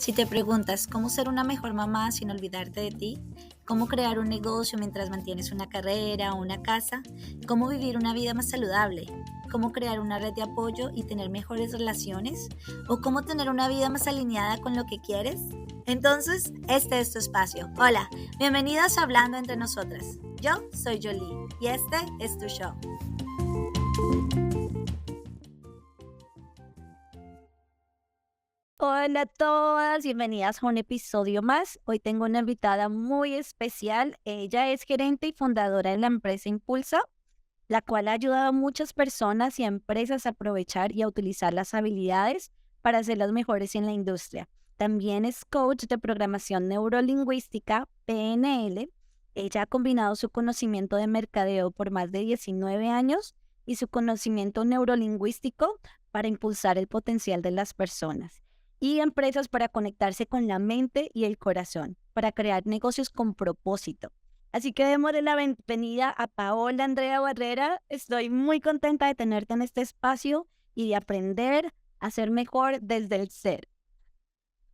Si te preguntas cómo ser una mejor mamá sin olvidarte de ti, cómo crear un negocio mientras mantienes una carrera o una casa, cómo vivir una vida más saludable, cómo crear una red de apoyo y tener mejores relaciones, o cómo tener una vida más alineada con lo que quieres, entonces este es tu espacio. Hola, bienvenidas a Hablando entre Nosotras. Yo soy Jolie y este es tu show. Hola a todas, bienvenidas a un episodio más. Hoy tengo una invitada muy especial. Ella es gerente y fundadora de la empresa Impulsa, la cual ha ayudado a muchas personas y a empresas a aprovechar y a utilizar las habilidades para ser las mejores en la industria. También es coach de programación neurolingüística, PNL. Ella ha combinado su conocimiento de mercadeo por más de 19 años y su conocimiento neurolingüístico para impulsar el potencial de las personas y empresas para conectarse con la mente y el corazón, para crear negocios con propósito. Así que démosle la bienvenida a Paola Andrea Barrera. Estoy muy contenta de tenerte en este espacio y de aprender a ser mejor desde el ser.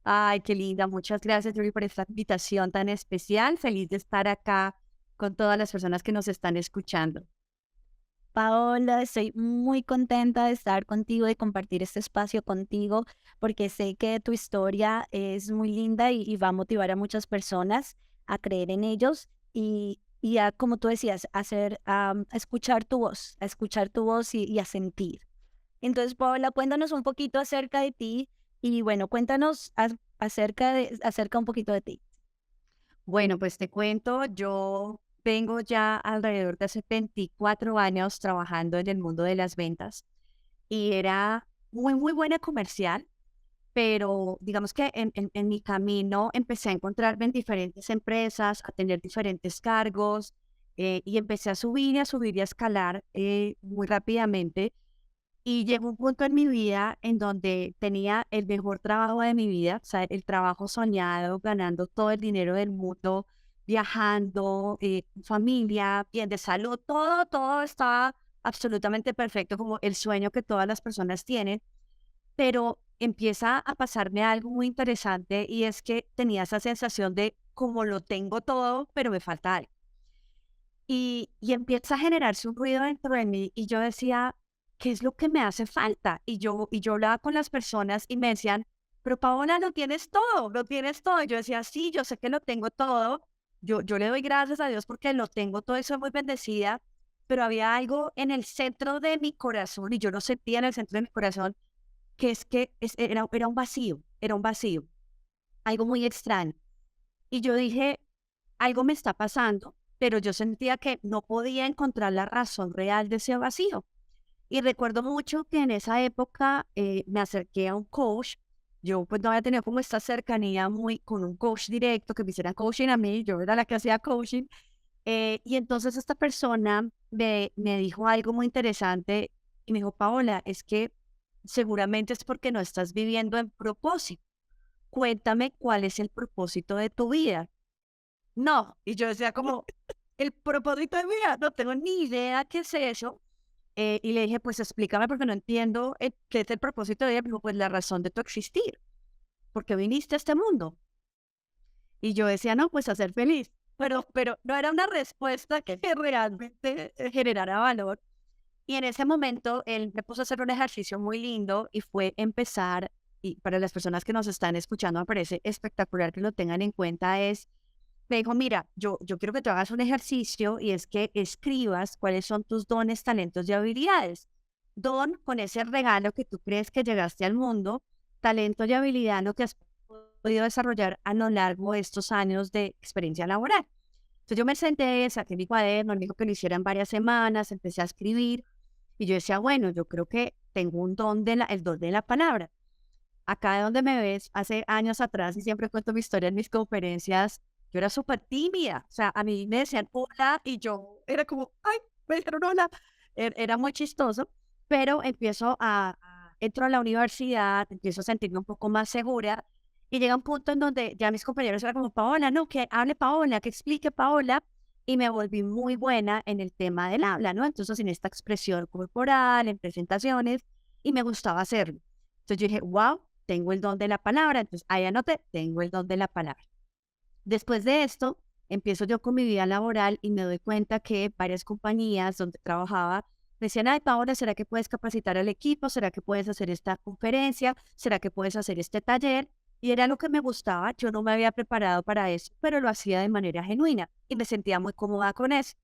Ay, qué linda. Muchas gracias, Yuri, por esta invitación tan especial. Feliz de estar acá con todas las personas que nos están escuchando. Paola, estoy muy contenta de estar contigo, de compartir este espacio contigo, porque sé que tu historia es muy linda y va a motivar a muchas personas a creer en ellos y a, como tú decías, a escuchar tu voz y a sentir. Entonces, Paola, cuéntanos un poquito acerca de ti y bueno, cuéntanos acerca un poquito de ti. Bueno, pues te cuento, yo vengo ya alrededor de hace 24 años trabajando en el mundo de las ventas y era muy buena comercial, pero digamos que en mi camino empecé a encontrarme en diferentes empresas, a tener diferentes cargos y empecé a subir y a escalar muy rápidamente. Y llegó un punto en mi vida en donde tenía el mejor trabajo de mi vida, o sea, el trabajo soñado, ganando todo el dinero del mundo, viajando, familia, bien de salud, todo estaba absolutamente perfecto, como el sueño que todas las personas tienen, pero empieza a pasarme algo muy interesante y es que tenía esa sensación de como lo tengo todo, pero me falta algo. Y empieza a generarse un ruido dentro de mí y yo decía, ¿qué es lo que me hace falta? Y yo hablaba con las personas y me decían, pero Paola, lo tienes todo, lo tienes todo. Y yo decía, sí, yo sé que lo tengo todo. Yo le doy gracias a Dios porque lo tengo todo y soy muy bendecida, pero había algo en el centro de mi corazón y yo lo sentía en el centro de mi corazón, que es que era un vacío, algo muy extraño. Y yo dije, algo me está pasando, pero yo sentía que no podía encontrar la razón real de ese vacío. Y recuerdo mucho que en esa época me acerqué a un coach. Yo pues no había tenido como esta cercanía muy con un coach directo que me hiciera coaching a mí, yo era la que hacía coaching. Y entonces esta persona me dijo algo muy interesante y me dijo, Paola, es que seguramente es porque no estás viviendo en propósito. Cuéntame cuál es el propósito de tu vida. No, y yo decía como, el propósito de mi vida, no tengo ni idea qué es eso. Y le dije, pues explícame porque no entiendo qué es el propósito de ella. Me dijo, pues la razón de tu existir, porque viniste a este mundo. Y yo decía, no, pues a ser feliz. Pero no era una respuesta que realmente generara valor. Y en ese momento él me puso a hacer un ejercicio muy lindo y fue empezar, y para las personas que nos están escuchando me parece espectacular que lo tengan en cuenta, me dijo, mira, yo quiero que tú hagas un ejercicio y es que escribas cuáles son tus dones, talentos y habilidades. Don con ese regalo que tú crees que llegaste al mundo, talento y habilidad lo que has podido desarrollar a lo largo de estos años de experiencia laboral. Entonces yo me senté, saqué mi cuaderno, me dijo que lo hiciera en varias semanas, empecé a escribir y yo decía, bueno, yo creo que tengo un don el don de la palabra. Acá de donde me ves, hace años atrás, y siempre cuento mi historia en mis conferencias, yo era súper tímida. O sea, a mí me decían hola y yo era como, ay, me dijeron hola. Era muy chistoso, pero entro a la universidad, empiezo a sentirme un poco más segura y llega un punto en donde ya mis compañeros eran como, Paola, no, que hable Paola, que explique Paola. Y me volví muy buena en el tema del habla, ¿no? Entonces, en esta expresión corporal, en presentaciones, y me gustaba hacerlo. Entonces yo dije, wow, tengo el don de la palabra. Entonces, ahí anoté, tengo el don de la palabra. Después de esto, empiezo yo con mi vida laboral y me doy cuenta que varias compañías donde trabajaba me decían, ay, Paola, ¿será que puedes capacitar al equipo? ¿Será que puedes hacer esta conferencia? ¿Será que puedes hacer este taller? Y era lo que me gustaba. Yo no me había preparado para eso, pero lo hacía de manera genuina y me sentía muy cómoda con eso.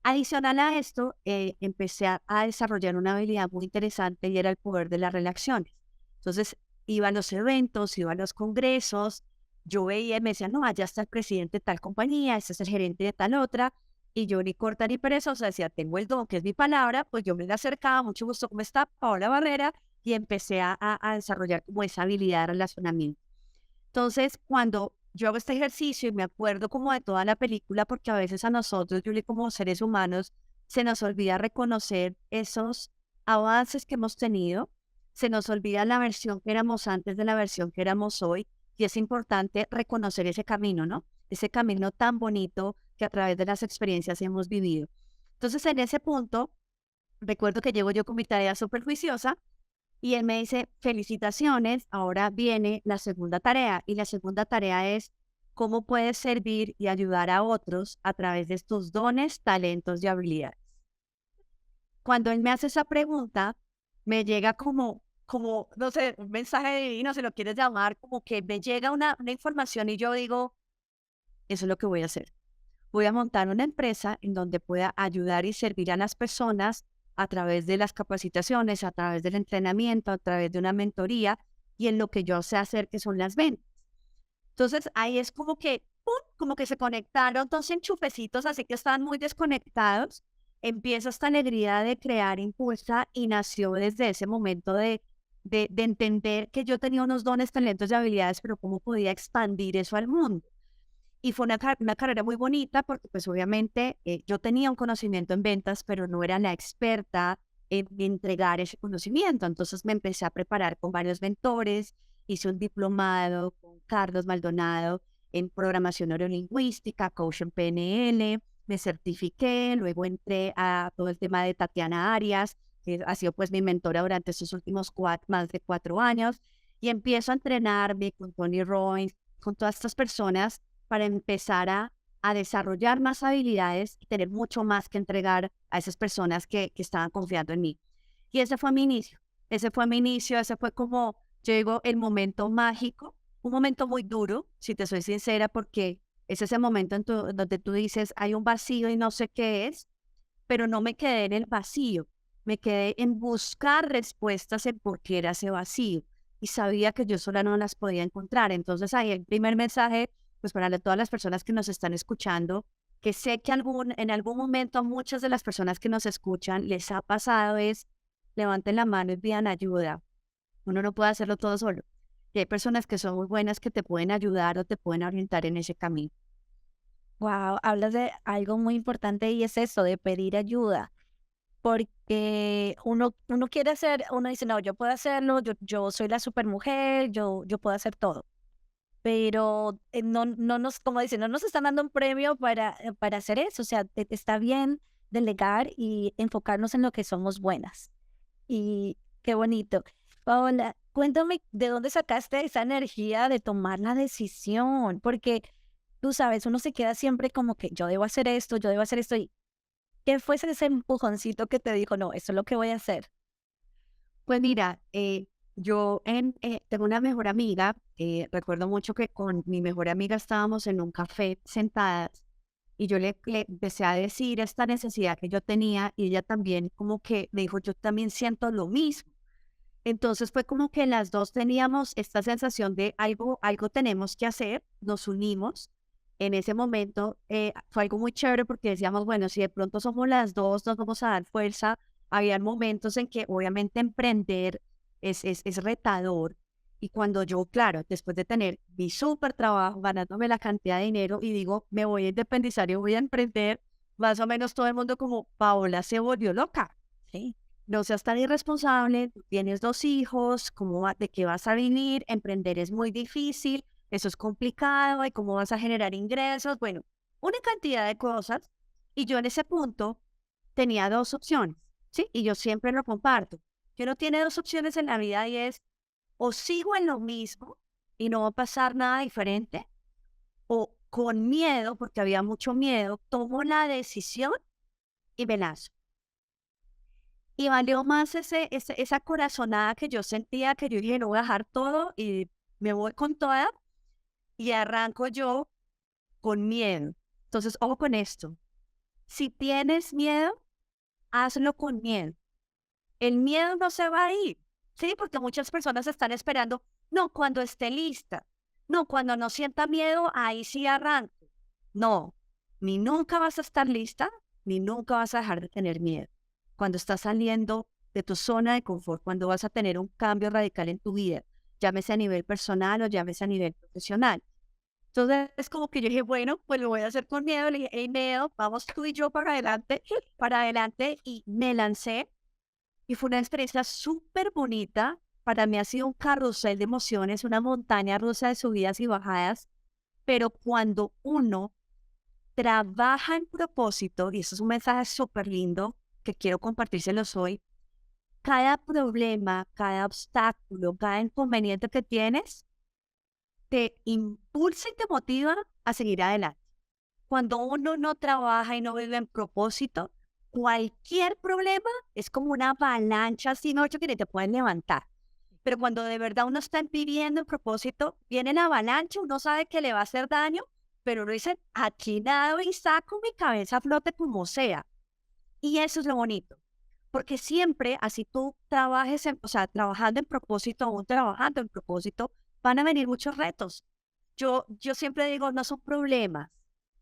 Adicional a esto, empecé a desarrollar una habilidad muy interesante y era el poder de las relaciones. Entonces, iba a los eventos, iba a los congresos, yo veía y me decían, no, allá está el presidente de tal compañía, este es el gerente de tal otra, y yo ni corta ni perezosa, decía, tengo el don, que es mi palabra, pues yo me le acercaba, mucho gusto, ¿cómo está Paola Barrera? Y empecé a desarrollar como esa habilidad de relacionamiento. Entonces, cuando yo hago este ejercicio y me acuerdo como de toda la película, porque a veces a nosotros, Julie, como seres humanos, se nos olvida reconocer esos avances que hemos tenido, se nos olvida la versión que éramos antes de la versión que éramos hoy, y es importante reconocer ese camino, ¿no? Ese camino tan bonito que a través de las experiencias hemos vivido. Entonces, en ese punto, recuerdo que llego yo con mi tarea súper juiciosa y él me dice, felicitaciones, ahora viene la segunda tarea. Y la segunda tarea es cómo puedes servir y ayudar a otros a través de estos dones, talentos y habilidades. Cuando él me hace esa pregunta, me llega como no sé, un mensaje divino, si lo quieres llamar, como que me llega una información y yo digo, eso es lo que voy a hacer. Voy a montar una empresa en donde pueda ayudar y servir a las personas a través de las capacitaciones, a través del entrenamiento, a través de una mentoría y en lo que yo sé hacer, que son las ventas. Entonces ahí es como que, ¡pum!, como que se conectaron dos enchufecitos, así que estaban muy desconectados. Empieza esta alegría de crear Impulsa y nació desde ese momento de entender que yo tenía unos dones, talentos y habilidades, pero cómo podía expandir eso al mundo. Y fue una carrera muy bonita porque pues obviamente yo tenía un conocimiento en ventas, pero no era la experta en entregar ese conocimiento. Entonces me empecé a preparar con varios mentores, hice un diplomado con Carlos Maldonado en programación neurolingüística, coach en PNL, me certifiqué, luego entré a todo el tema de Tatiana Arias, que ha sido pues mi mentora durante estos últimos más de 4 años, y empiezo a entrenarme con Tony Robbins, con todas estas personas para empezar a desarrollar más habilidades y tener mucho más que entregar a esas personas que estaban confiando en mí. Y ese fue mi inicio. Ese fue mi inicio, ese fue como, yo digo, el momento mágico, un momento muy duro, si te soy sincera, porque es ese momento donde tú dices, hay un vacío y no sé qué es, pero no me quedé en el vacío, me quedé en buscar respuestas en por qué era ese vacío y sabía que yo sola no las podía encontrar. Entonces ahí el primer mensaje, pues para todas las personas que nos están escuchando, que sé que en algún momento a muchas de las personas que nos escuchan les ha pasado es, levanten la mano y pidan ayuda. Uno no puede hacerlo todo solo. Y hay personas que son muy buenas que te pueden ayudar o te pueden orientar en ese camino. Wow, hablas de algo muy importante y es eso, de pedir ayuda, porque uno quiere hacer, uno dice, no, yo puedo hacerlo, yo soy la supermujer, yo puedo hacer todo. Pero no nos, como dicen, no nos están dando un premio para hacer eso. O sea, está bien delegar y enfocarnos en lo que somos buenas. Y qué bonito. Paola, cuéntame de dónde sacaste esa energía de tomar la decisión, porque tú sabes, uno se queda siempre como que yo debo hacer esto, yo debo hacer esto. ¿Y qué fue ese empujoncito que te dijo, no, esto es lo que voy a hacer? Pues mira, tengo una mejor amiga, recuerdo mucho que con mi mejor amiga estábamos en un café sentadas y yo le empecé a decir esta necesidad que yo tenía y ella también como que me dijo, yo también siento lo mismo. Entonces fue como que las dos teníamos esta sensación de algo tenemos que hacer, nos unimos. En ese momento fue algo muy chévere porque decíamos, bueno, si de pronto somos las dos, nos vamos a dar fuerza. Había momentos en que obviamente emprender es retador. Y cuando yo, claro, después de tener mi súper trabajo, ganándome la cantidad de dinero y digo, me voy a independizar y voy a emprender, más o menos todo el mundo como, Paola se volvió loca. Sí. No seas tan irresponsable, tú tienes 2 hijos, ¿de qué vas a vivir? Emprender es muy difícil, eso es complicado, ¿y cómo vas a generar ingresos? Bueno, una cantidad de cosas. Y yo en ese punto tenía 2 opciones, ¿sí? Y yo siempre lo comparto. Que uno tiene 2 opciones en la vida y es, o sigo en lo mismo y no va a pasar nada diferente, o con miedo, porque había mucho miedo, tomo la decisión y me lanzo. Y valió más esa corazonada que yo sentía, que yo dije, no voy a dejar todo y me voy con toda y arranco yo con miedo. Entonces, ojo con esto. Si tienes miedo, hazlo con miedo. El miedo no se va a ir, ¿sí? Porque muchas personas están esperando, no, cuando esté lista, no, cuando no sienta miedo, ahí sí arranco. No, ni nunca vas a estar lista, ni nunca vas a dejar de tener miedo. Cuando estás saliendo de tu zona de confort, cuando vas a tener un cambio radical en tu vida, llámese a nivel personal o llámese a nivel profesional. Entonces es como que yo dije, bueno, pues lo voy a hacer con miedo. Le dije, hey, miedo, vamos tú y yo para adelante, y me lancé. Y fue una experiencia súper bonita. Para mí ha sido un carrusel de emociones, una montaña rusa de subidas y bajadas. Pero cuando uno trabaja en propósito, y eso es un mensaje súper lindo que quiero compartírselos hoy, cada problema, cada obstáculo, cada inconveniente que tienes, te impulsa y te motiva a seguir adelante. Cuando uno no trabaja y no vive en propósito, cualquier problema es como una avalancha así, no, que ni te pueden levantar. Pero cuando de verdad uno está viviendo en propósito, viene la avalancha, uno sabe que le va a hacer daño, pero uno dice, aquí nado y saco mi cabeza a flote como sea. Y eso es lo bonito, porque siempre, así tú trabajes, o sea, trabajando en propósito, aún trabajando en propósito, van a venir muchos retos. Yo siempre digo, no son problemas,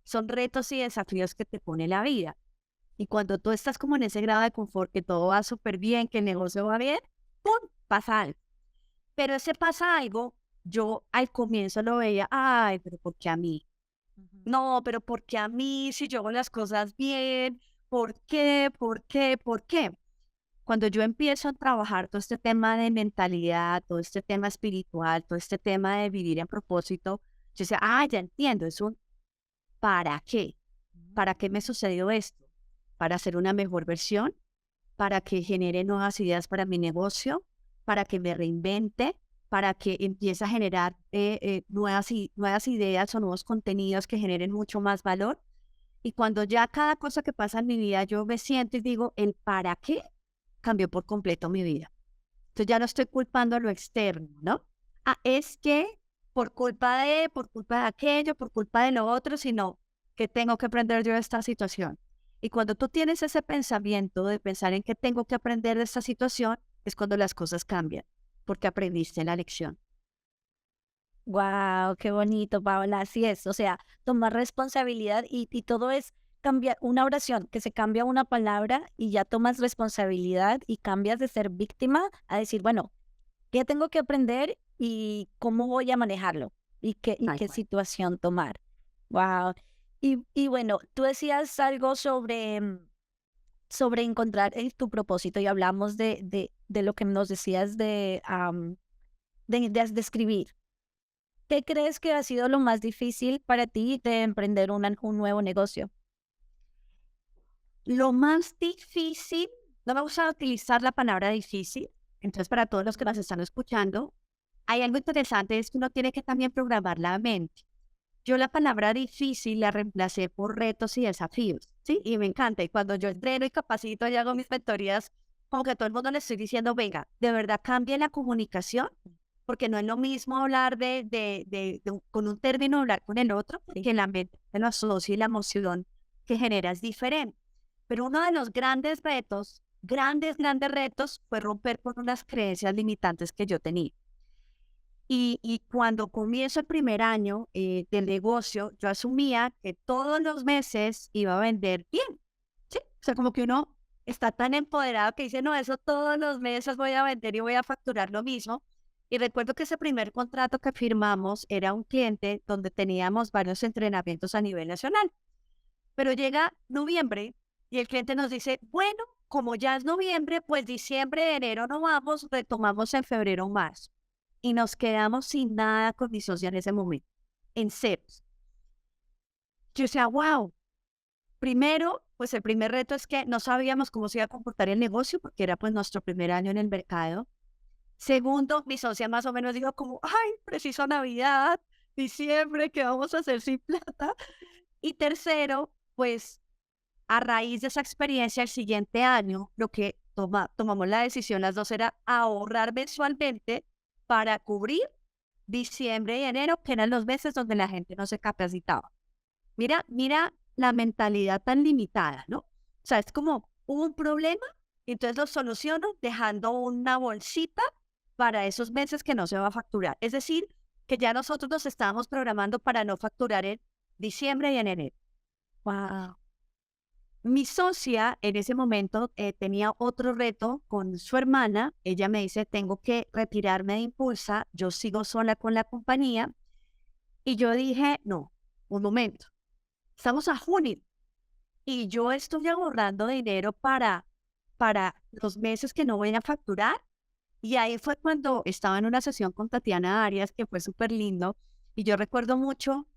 son retos y desafíos que te pone la vida. Y cuando tú estás como en ese grado de confort, que todo va súper bien, que el negocio va bien, ¡pum!, pasa algo. Pero ese pasa algo, yo al comienzo lo veía, ay, pero ¿por qué a mí? Ujú. No, pero ¿por qué a mí si yo hago las cosas bien? ¿Por qué? ¿Por qué? ¿Por qué? Cuando yo empiezo a trabajar todo este tema de mentalidad, todo este tema espiritual, todo este tema de vivir en propósito, yo decía, ah, ya entiendo, es un ¿para qué? ¿Para qué me sucedió esto? ¿Para hacer una mejor versión? ¿Para que genere nuevas ideas para mi negocio? ¿Para que me reinvente? ¿Para que empiece a generar nuevas ideas o nuevos contenidos que generen mucho más valor? Y cuando ya cada cosa que pasa en mi vida yo me siento y digo, el para qué cambió por completo mi vida. Entonces ya no estoy culpando a lo externo, ¿no? Ah, es que por culpa de aquello, por culpa de lo otro, sino que tengo que aprender yo de esta situación. Y cuando tú tienes ese pensamiento de pensar en que tengo que aprender de esta situación, es cuando las cosas cambian, porque aprendiste la lección. Wow, qué bonito, Paola. Así es, o sea, tomar responsabilidad y todo es cambiar una oración, que se cambia una palabra y ya tomas responsabilidad y cambias de ser víctima a decir, bueno, ¿qué tengo que aprender y cómo voy a manejarlo? Y Tal qué cual. situación tomar. Wow. Y bueno, tú decías algo sobre, sobre encontrar tu propósito y hablamos de lo que nos decías de escribir. ¿Qué crees que ha sido lo más difícil para ti de emprender un nuevo negocio? Lo más difícil, no me gusta utilizar la palabra difícil, entonces para todos los que nos están escuchando, hay algo interesante, es que uno tiene que también programar la mente. Yo la palabra difícil la reemplacé por retos y desafíos, ¿sí? Y me encanta. Y cuando yo entreno y capacito y hago mis mentorías, como que a todo el mundo le estoy diciendo, venga, de verdad cambie la comunicación, porque no es lo mismo hablar con un término, hablar con el otro, porque la mente lo asocia y la emoción que genera es diferente. Pero uno de los grandes retos, grandes retos, fue romper con unas creencias limitantes que yo tenía. Y cuando comienzo el primer año del negocio, yo asumía que todos los meses iba a vender bien, ¿sí? O sea, como que uno está tan empoderado que dice, no, eso todos los meses voy a vender y voy a facturar lo mismo. Y recuerdo que ese primer contrato que firmamos era un cliente donde teníamos varios entrenamientos a nivel nacional. Pero llega noviembre y el cliente nos dice, bueno, como ya es noviembre, pues diciembre, enero no vamos, retomamos en febrero o marzo. Y nos quedamos sin nada con mi socia en ese momento, en ceros. Yo decía, wow, primero, pues el primer reto es que no sabíamos cómo se iba a comportar el negocio porque era pues nuestro primer año en el mercado. Segundo, mi socia más o menos dijo como, ay, preciso Navidad, diciembre, ¿qué vamos a hacer sin plata? Y tercero, pues a raíz de esa experiencia, el siguiente año, lo que tomamos la decisión las dos era ahorrar mensualmente para cubrir diciembre y enero, que eran los meses donde la gente no se capacitaba. Mira la mentalidad tan limitada, ¿no? O sea, es como hubo un problema, entonces lo soluciono dejando una bolsita para esos meses que no se va a facturar. Es decir, que ya nosotros nos estábamos programando para no facturar en diciembre y en enero. Wow. Mi socia en ese momento tenía otro reto con su hermana. Ella me dice, tengo que retirarme de Impulsa, yo sigo sola con la compañía. Y yo dije, no, un momento, estamos a junio y yo estoy ahorrando dinero para los meses que no voy a facturar. Y ahí fue cuando estaba en una sesión con Tatiana Arias, que fue súper lindo. Y yo recuerdo mucho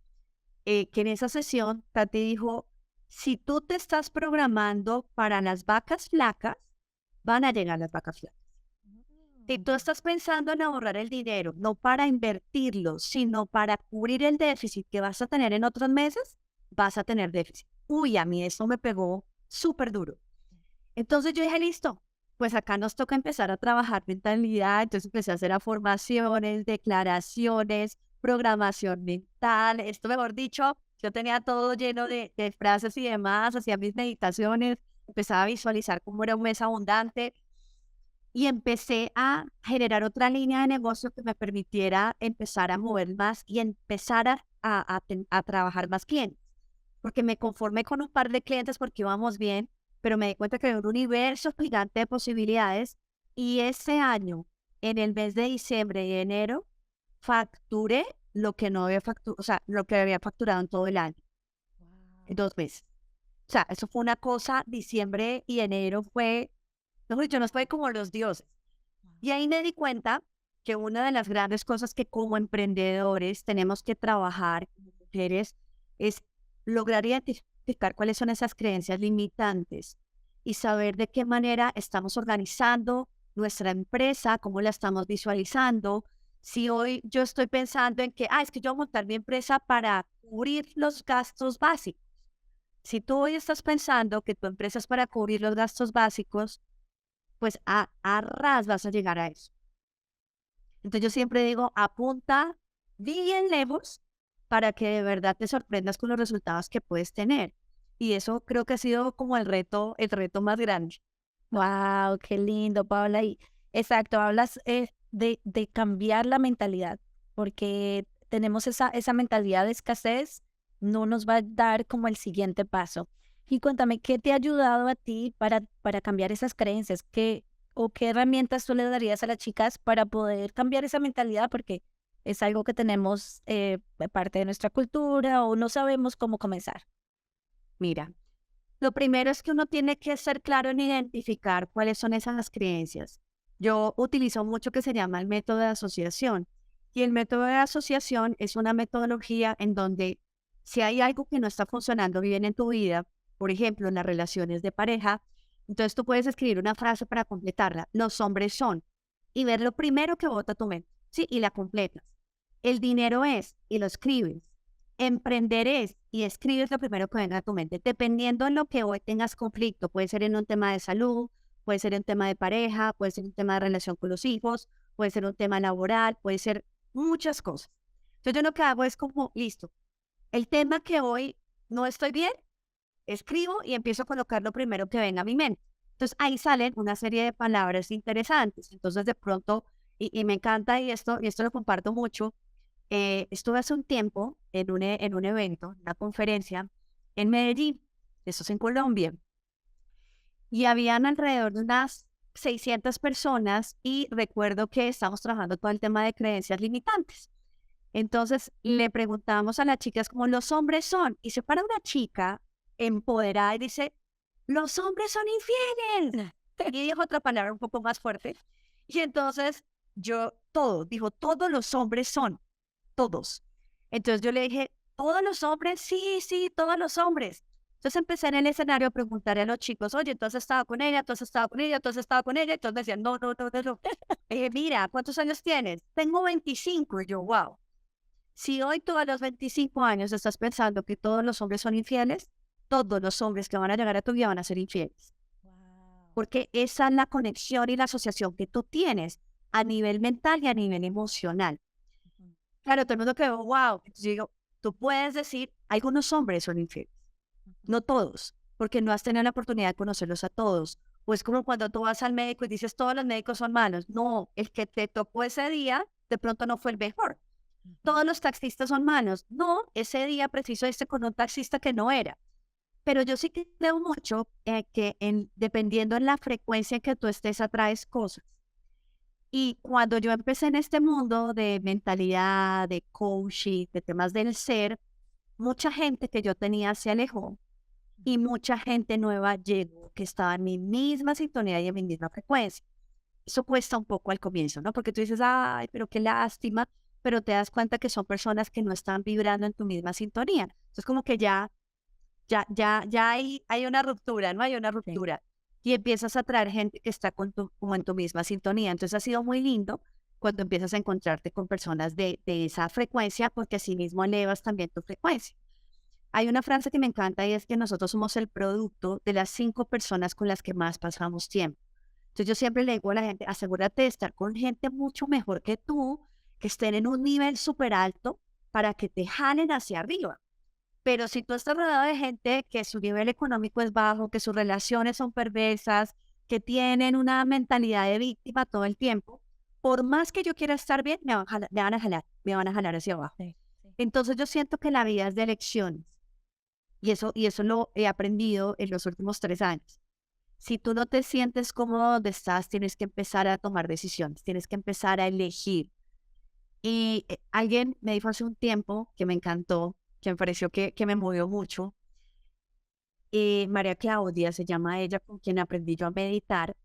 que en esa sesión Tati dijo, si tú te estás programando para las vacas flacas, van a llegar las vacas flacas. Si tú estás pensando en ahorrar el dinero, no para invertirlo, sino para cubrir el déficit que vas a tener en otros meses, vas a tener déficit. Uy, a mí eso me pegó súper duro. Entonces yo dije, listo, pues acá nos toca empezar a trabajar mentalidad. Entonces empecé a hacer afirmaciones, declaraciones, programación mental. Esto, mejor dicho, yo tenía todo lleno de frases y demás, hacía mis meditaciones, empezaba a visualizar cómo era un mes abundante y empecé a generar otra línea de negocio que me permitiera empezar a mover más y empezar a trabajar más clientes. Porque me conformé con un par de clientes porque íbamos bien, pero me di cuenta que había un universo gigante de posibilidades. Y ese año, en el mes de diciembre y enero, facturé lo que no había facturado, o sea, lo que había facturado en todo el año, en 2 meses. O sea, eso fue una cosa, diciembre y enero fue, no, yo nos fue como los dioses. Y ahí me di cuenta que una de las grandes cosas que como emprendedores tenemos que trabajar como mujeres es lograr identificar cuáles son esas creencias limitantes y saber de qué manera estamos organizando nuestra empresa, cómo la estamos visualizando. Si hoy yo estoy pensando en que, es que yo voy a montar mi empresa para cubrir los gastos básicos. Si tú hoy estás pensando que tu empresa es para cubrir los gastos básicos, pues a ras vas a llegar a eso. Entonces yo siempre digo, apunta bien lejos para que de verdad te sorprendas con los resultados que puedes tener. Y eso creo que ha sido como el reto más grande. Wow, qué lindo, Paula. Y exacto, hablas de cambiar la mentalidad, porque tenemos esa mentalidad de escasez, no nos va a dar como el siguiente paso. Y cuéntame, ¿qué te ha ayudado a ti para cambiar esas creencias? ¿O qué herramientas tú le darías a las chicas para poder cambiar esa mentalidad? Porque es algo que tenemos parte de nuestra cultura o no sabemos cómo comenzar. Mira, lo primero es que uno tiene que ser claro en identificar cuáles son esas creencias. Yo utilizo mucho que se llama el método de asociación. Y el método de asociación es una metodología en donde si hay algo que no está funcionando bien en tu vida, por ejemplo, en las relaciones de pareja, entonces tú puedes escribir una frase para completarla. Los hombres son. Y ver lo primero que bota tu mente. Sí, y la completas. El dinero es, y lo escribes. Emprender es, y escribes lo primero que venga a tu mente, dependiendo en lo que hoy tengas conflicto. Puede ser en un tema de salud, puede ser en un tema de pareja, puede ser un tema de relación con los hijos, puede ser un tema laboral, puede ser muchas cosas. Entonces yo lo que hago es como, listo, el tema que hoy no estoy bien, escribo y empiezo a colocar lo primero que venga a mi mente. Entonces ahí salen una serie de palabras interesantes. Entonces de pronto, y me encanta y esto lo comparto mucho, estuve hace un tiempo en un evento, una conferencia en Medellín, eso es en Colombia, y habían alrededor de unas 600 personas y recuerdo que estamos trabajando todo el tema de creencias limitantes. Entonces le preguntamos a las chicas cómo los hombres son y se para una chica empoderada y dice, los hombres son infieles. Y dijo otra palabra un poco más fuerte. Y entonces dijo, todos los hombres son todos. Entonces yo le dije, ¿todos los hombres? Sí, sí, todos los hombres. Entonces empecé en el escenario a preguntarle a los chicos, oye, ¿tú has estado con ella? ¿Tú has estado con ella? ¿Tú has estado con ella? Y todos me decían, no, no, no, no, no. Mira, ¿cuántos años tienes? Tengo 25. Y yo, wow. Si hoy tú a los 25 años estás pensando que todos los hombres son infieles, todos los hombres que van a llegar a tu vida van a ser infieles. Wow. Porque esa es la conexión y la asociación que tú tienes a nivel mental y a nivel emocional. Ujú, Claro, todo el mundo quedó, wow. Entonces yo digo, tú puedes decir, algunos hombres son infieles, ujú. no todos, porque no has tenido la oportunidad de conocerlos a todos. O es como cuando tú vas al médico y dices, todos los médicos son malos. No, el que te tocó ese día, de pronto no fue el mejor. Ujú. Todos los taxistas son malos. No, ese día preciso este con un taxista que no era. Pero yo sí que creo mucho que dependiendo en la frecuencia en que tú estés, atraes cosas. Y cuando yo empecé en este mundo de mentalidad, de coaching, de temas del ser, mucha gente que yo tenía se alejó y mucha gente nueva llegó que estaba en mi misma sintonía y en mi misma frecuencia. Eso cuesta un poco al comienzo, ¿no? Porque tú dices, ay, pero qué lástima, pero te das cuenta que son personas que no están vibrando en tu misma sintonía. Entonces, como que ya hay una ruptura, ¿no? Hay una Sí. ruptura. Y empiezas a traer gente que está como en tu misma sintonía. Entonces, ha sido muy lindo cuando empiezas a encontrarte con personas de esa frecuencia, porque así mismo elevas también tu frecuencia. Hay una frase que me encanta y es que nosotros somos el producto de las 5 personas con las que más pasamos tiempo. Entonces yo siempre le digo a la gente, asegúrate de estar con gente mucho mejor que tú, que estén en un nivel súper alto para que te jalen hacia arriba. Pero si tú estás rodeado de gente que su nivel económico es bajo, que sus relaciones son perversas, que tienen una mentalidad de víctima todo el tiempo, por más que yo quiera estar bien, me van a jalar hacia abajo. Sí, sí. Entonces yo siento que la vida es de elecciones y eso lo he aprendido en los últimos 3 años. Si tú no te sientes cómodo donde estás, tienes que empezar a tomar decisiones, tienes que empezar a elegir. Y alguien me dijo hace un tiempo que me encantó, que me pareció que me movió mucho. María Claudia se llama ella, con quien aprendí yo a meditar.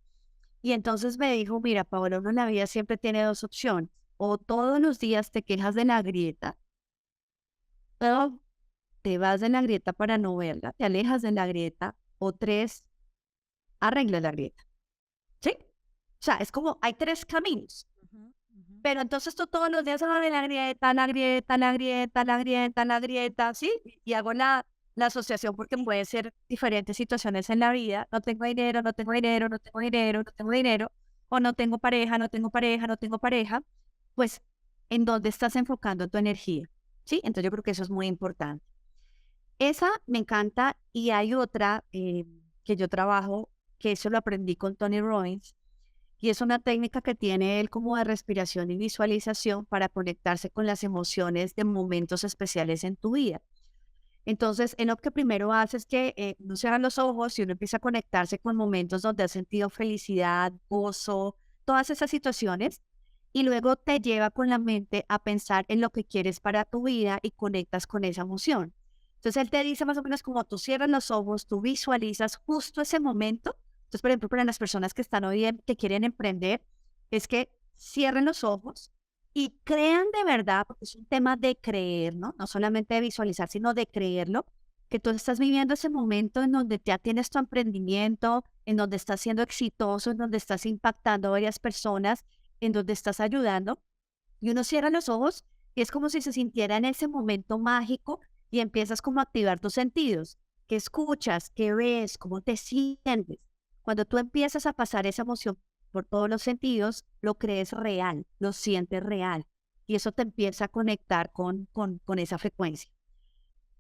Y entonces me dijo, mira, Paola, uno en la vida siempre tiene dos opciones. O todos los días te quejas de la grieta, o te vas de la grieta para no verla, te alejas de la grieta, o tres, arreglas la grieta. ¿Sí? O sea, es como, hay tres caminos. Ujú, ujú. Pero entonces tú todos los días hago de la grieta, la grieta, la grieta, la grieta, la grieta, ¿sí? Y hago la asociación porque pueden ser diferentes situaciones en la vida. No tengo dinero, no tengo dinero, no tengo dinero, no tengo dinero, o no tengo pareja, no tengo pareja, no tengo pareja. Pues, ¿en dónde estás enfocando tu energía? ¿Sí? Entonces yo creo que eso es muy importante. Esa me encanta y hay otra que yo trabajo, que eso lo aprendí con Tony Robbins, y es una técnica que tiene él como de respiración y visualización para conectarse con las emociones de momentos especiales en tu vida. Entonces, en lo que primero hace es que uno cierra los ojos y uno empieza a conectarse con momentos donde has sentido felicidad, gozo, todas esas situaciones, y luego te lleva con la mente a pensar en lo que quieres para tu vida y conectas con esa emoción. Entonces, él te dice más o menos como tú cierras los ojos, tú visualizas justo ese momento. Entonces, por ejemplo, para las personas que están hoy, que quieren emprender, es que cierren los ojos y crean de verdad, porque es un tema de creer, ¿no? No solamente de visualizar, sino de creerlo, que tú estás viviendo ese momento en donde ya tienes tu emprendimiento, en donde estás siendo exitoso, en donde estás impactando a varias personas, en donde estás ayudando. Y uno cierra los ojos y es como si se sintiera en ese momento mágico y empiezas como a activar tus sentidos. ¿Qué escuchas? ¿Qué ves? ¿Cómo te sientes? Cuando tú empiezas a pasar esa emoción por todos los sentidos, lo crees real, lo sientes real. Y eso te empieza a conectar con esa frecuencia.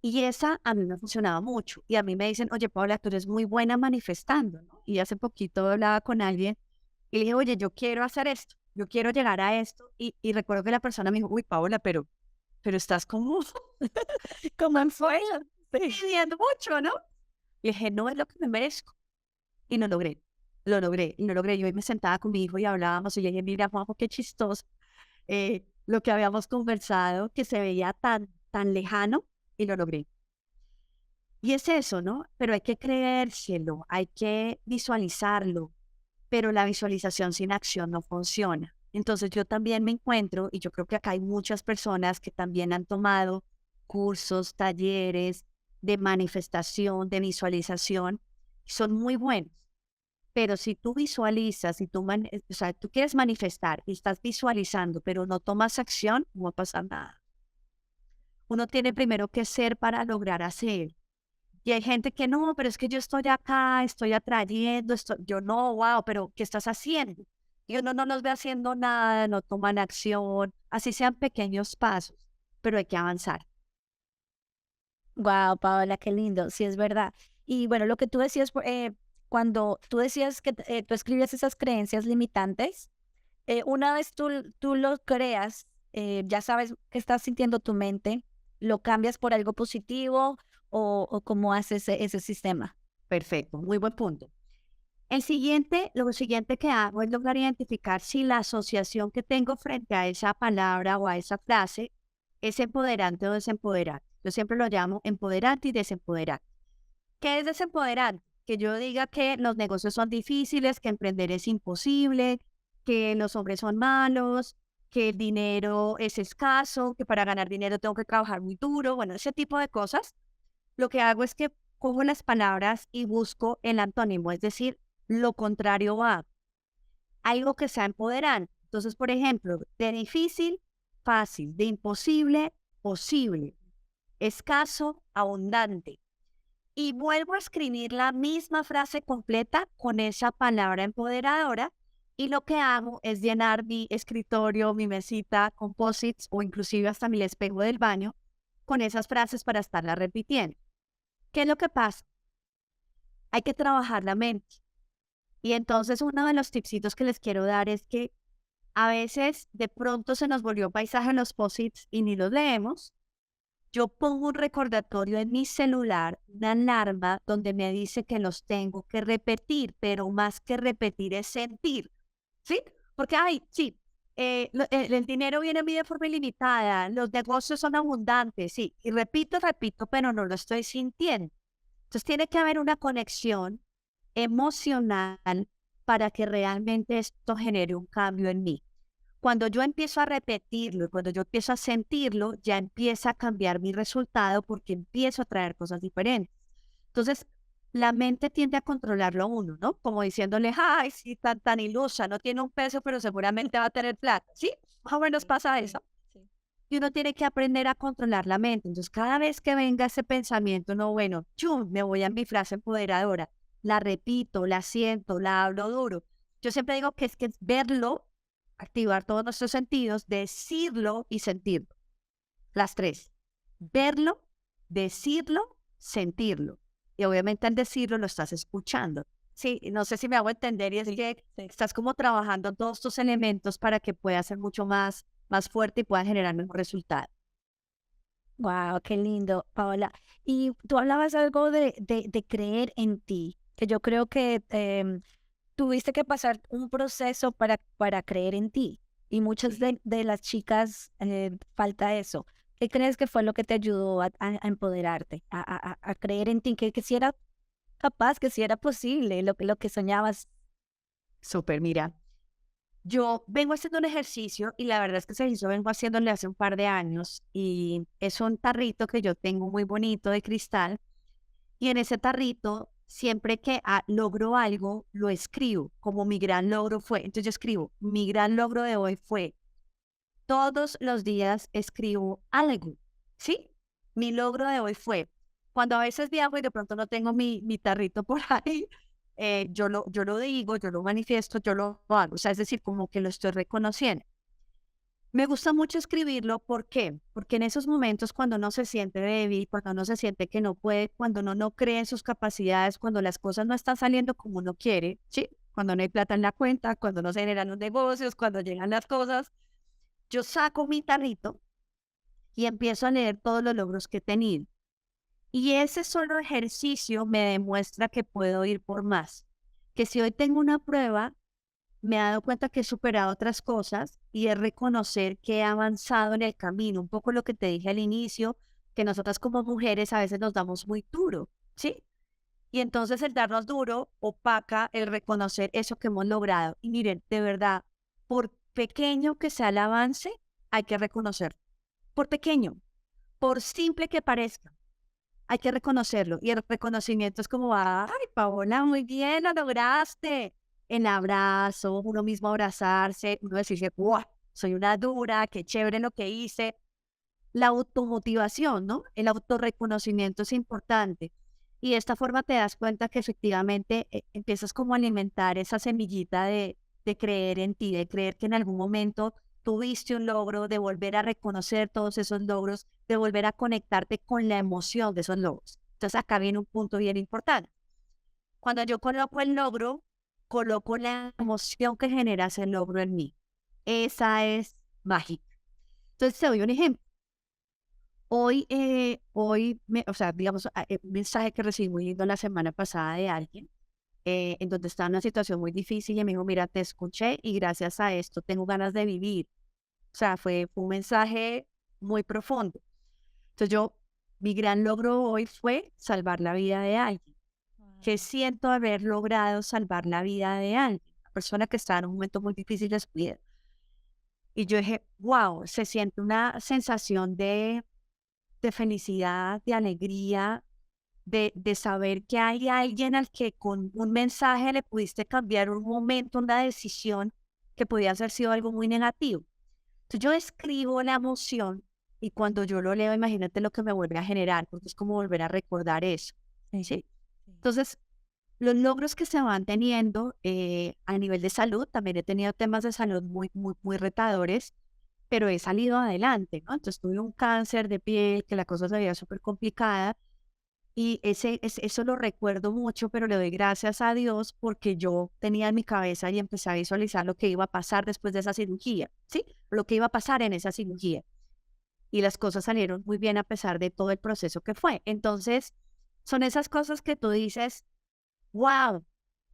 Y esa a mí me funcionaba mucho. Y a mí me dicen, oye, Paula, tú eres muy buena manifestando, ¿no? Y hace poquito hablaba con alguien y le dije, oye, yo quiero hacer esto, yo quiero llegar a esto. Y recuerdo que la persona me dijo, uy, Paola, pero estás como, como en fuego, pidiendo mucho, ¿no? Y dije, no es lo que me merezco. Y lo logré, lo logré, y lo logré. Yo hoy me sentaba con mi hijo y hablábamos, y yo dije, mira, Juanjo, qué chistoso. Lo que habíamos conversado, que se veía tan lejano, y lo logré. Y es eso, ¿no? Pero hay que creérselo, hay que visualizarlo, pero la visualización sin acción no funciona. Entonces yo también me encuentro, y yo creo que acá hay muchas personas que también han tomado cursos, talleres, de manifestación, de visualización, son muy buenos. Pero si tú visualizas, y o sea, tú quieres manifestar y estás visualizando, pero no tomas acción, no va a pasar nada. Uno tiene primero que ser para lograr hacer. Y hay gente que no, pero es que yo estoy acá, estoy atrayendo, yo no, wow, pero ¿qué estás haciendo? Y uno no los ve haciendo nada, no toman acción, así sean pequeños pasos, pero hay que avanzar. Wow, Paola, qué lindo, sí es verdad. Y bueno, lo que tú decías, cuando tú decías que tú escribías esas creencias limitantes, una vez tú lo creas, ya sabes qué estás sintiendo tu mente, ¿lo cambias por algo positivo o cómo haces ese sistema? Perfecto, muy buen punto. Lo siguiente que hago es lograr identificar si la asociación que tengo frente a esa palabra o a esa frase es empoderante o desempoderante. Yo siempre lo llamo empoderante y desempoderante. ¿Qué es desempoderante? Que yo diga que los negocios son difíciles, que emprender es imposible, que los hombres son malos, que el dinero es escaso, que para ganar dinero tengo que trabajar muy duro, bueno, ese tipo de cosas. Lo que hago es que cojo las palabras y busco el antónimo, es decir, lo contrario a algo que sea empoderante. Entonces, por ejemplo, de difícil, fácil, de imposible, posible, escaso, abundante. Y vuelvo a escribir la misma frase completa con esa palabra empoderadora. Y lo que hago es llenar mi escritorio, mi mesita, composites o inclusive hasta mi espejo del baño con esas frases para estarla repitiendo. ¿Qué es lo que pasa? Hay que trabajar la mente. Y entonces uno de los tipsitos que les quiero dar es que a veces de pronto se nos volvió paisaje en los posits y ni los leemos. Yo pongo un recordatorio en mi celular, una alarma donde me dice que los tengo que repetir, pero más que repetir es sentir, ¿sí? Porque, ay, sí, el dinero viene a mí de forma ilimitada, los negocios son abundantes, sí, y repito, repito, pero no lo estoy sintiendo. Entonces tiene que haber una conexión emocional para que realmente esto genere un cambio en mí. Cuando yo empiezo a repetirlo y cuando yo empiezo a sentirlo, ya empieza a cambiar mi resultado porque empiezo a traer cosas diferentes. Entonces, la mente tiende a controlarlo a uno, ¿no? Como diciéndole, ay, sí, tan ilusa, no tiene un peso, pero seguramente va a tener plata. ¿Sí? Más o menos Sí, pasa sí, eso. sí. Y uno tiene que aprender a controlar la mente. Entonces, cada vez que venga ese pensamiento, no, bueno, chum, me voy a mi frase empoderadora, la repito, la siento, la hablo duro. Yo siempre digo que es verlo, activar todos nuestros sentidos, decirlo y sentirlo. Las tres. Verlo, decirlo, sentirlo. Y obviamente al decirlo lo estás escuchando. Sí, no sé si me hago entender y es que Sí. estás como trabajando todos tus elementos para que pueda ser mucho más fuerte y pueda generar mejor resultado. Wow, qué lindo, Paola. Y tú hablabas algo de creer en ti, que yo creo que tuviste que pasar un proceso para creer en ti. Y muchas de las chicas falta eso. ¿Qué crees que fue lo que te ayudó a empoderarte, a creer en ti, que si era capaz, que si era posible, lo que soñabas? Súper, mira. Yo vengo haciendo un ejercicio y la verdad es que ese ejercicio vengo haciéndole hace un par de años y es un tarrito que yo tengo muy bonito de cristal y en ese tarrito siempre que logro algo lo escribo como mi gran logro fue. Entonces yo escribo, mi gran logro de hoy fue, todos los días escribo algo, ¿sí? Mi logro de hoy fue, cuando a veces viajo y de pronto no tengo mi tarrito por ahí, yo lo digo, yo lo manifiesto, yo lo hago, o sea, es decir, como que lo estoy reconociendo. Me gusta mucho escribirlo, ¿por qué? Porque en esos momentos cuando uno se siente débil, cuando uno se siente que no puede, cuando uno no cree en sus capacidades, cuando las cosas no están saliendo como uno quiere, ¿sí? Cuando no hay plata en la cuenta, cuando no se generan los negocios, cuando llegan las cosas, yo saco mi tarrito y empiezo a leer todos los logros que he tenido. Y ese solo ejercicio me demuestra que puedo ir por más. Que si hoy tengo una prueba, me he dado cuenta que he superado otras cosas y es reconocer que he avanzado en el camino. Un poco lo que te dije al inicio, que nosotras como mujeres a veces nos damos muy duro, ¿sí? Y entonces el darnos duro opaca el reconocer eso que hemos logrado. Y miren, de verdad, por pequeño que sea el avance, hay que reconocerlo. Por pequeño, por simple que parezca. hay que reconocerlo. Y el reconocimiento es como, ay, Paola, muy bien, lo lograste. El abrazo, uno mismo abrazarse, uno decirse, wow, soy una dura, qué chévere lo que hice. La automotivación, ¿no? El autorreconocimiento es importante. Y de esta forma te das cuenta que efectivamente empiezas como a alimentar esa semillita de creer en ti, de creer que en algún momento tuviste un logro, de volver a reconocer todos esos logros, de volver a conectarte con la emoción de esos logros. Entonces acá viene un punto bien importante. Cuando yo coloco el logro, coloco la emoción que genera ese logro en mí. Esa es mágica. Entonces te doy un ejemplo. O sea, digamos, un mensaje que recibí muy lindo la semana pasada de alguien, en donde estaba en una situación muy difícil y me dijo, mira, te escuché y gracias a esto tengo ganas de vivir. O sea, fue un mensaje muy profundo. Entonces mi gran logro hoy fue salvar la vida de alguien. Que siento haber logrado salvar la vida de alguien, una persona que estaba en un momento muy difícil de su vida. Y yo dije, wow, se siente una sensación de felicidad, de alegría, de saber que hay alguien al que con un mensaje le pudiste cambiar un momento, una decisión que podía haber sido algo muy negativo. Entonces yo escribo la emoción y cuando yo lo leo, imagínate lo que me vuelve a generar, porque es como volver a recordar eso, Sí, ¿sí? sí. Entonces, los logros que se van teniendo a nivel de salud, también he tenido temas de salud muy retadores, pero he salido adelante, ¿no? Entonces tuve un cáncer de piel, que la cosa se veía súper complicada, y eso lo recuerdo mucho, pero le doy gracias a Dios porque yo tenía en mi cabeza y empecé a visualizar lo que iba a pasar después de esa cirugía, ¿sí? Lo que iba a pasar en esa cirugía. Y las cosas salieron muy bien a pesar de todo el proceso que fue. Entonces, son esas cosas que tú dices, wow,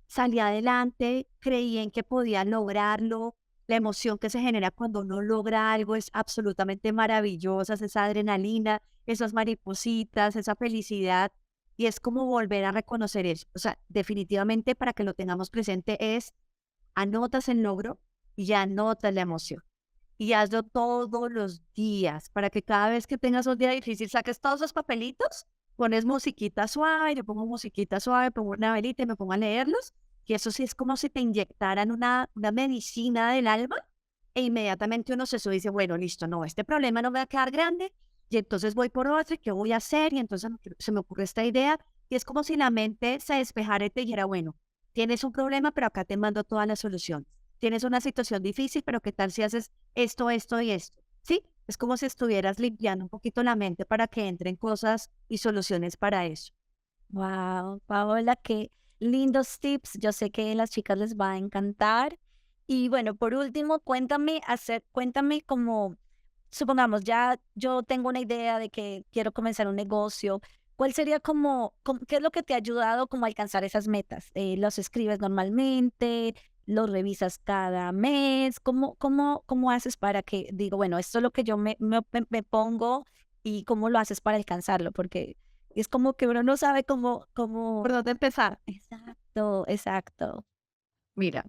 salí adelante, creí en que podía lograrlo. La emoción que se genera cuando uno logra algo es absolutamente maravillosa, es esa adrenalina, esas maripositas, esa felicidad. Y es como volver a reconocer eso. O sea, definitivamente para que lo tengamos presente es, anotas el logro y ya anotas la emoción. Y hazlo todos los días para que cada vez que tengas un día difícil saques todos esos papelitos, pones musiquita suave, yo pongo musiquita suave, pongo una velita y me pongo a leerlos. Y eso sí es como si te inyectaran una medicina del alma e inmediatamente uno se sube y dice, bueno, listo, no, este problema no me va a quedar grande y entonces voy por otro, ¿qué voy a hacer? Y entonces se me ocurre esta idea y es como si la mente se despejara y te dijera, bueno, tienes un problema, pero acá te mando toda la solución. Tienes una situación difícil, pero ¿qué tal si haces esto, esto y esto? ¿Sí? Es como si estuvieras limpiando un poquito la mente para que entren cosas y soluciones para eso. Wow, Paola, qué lindos tips. Yo sé que a las chicas les va a encantar. Y bueno, por último, cuéntame como, supongamos, ya yo tengo una idea de que quiero comenzar un negocio. ¿Cuál sería qué es lo que te ha ayudado como a alcanzar esas metas? ¿Los escribes normalmente? ¿Los revisas cada mes? ¿Cómo haces para que, digo, bueno, esto es lo que yo me pongo y cómo lo haces para alcanzarlo? Porque es como que uno no sabe ¿Por dónde empezar? Exacto, exacto. Mira,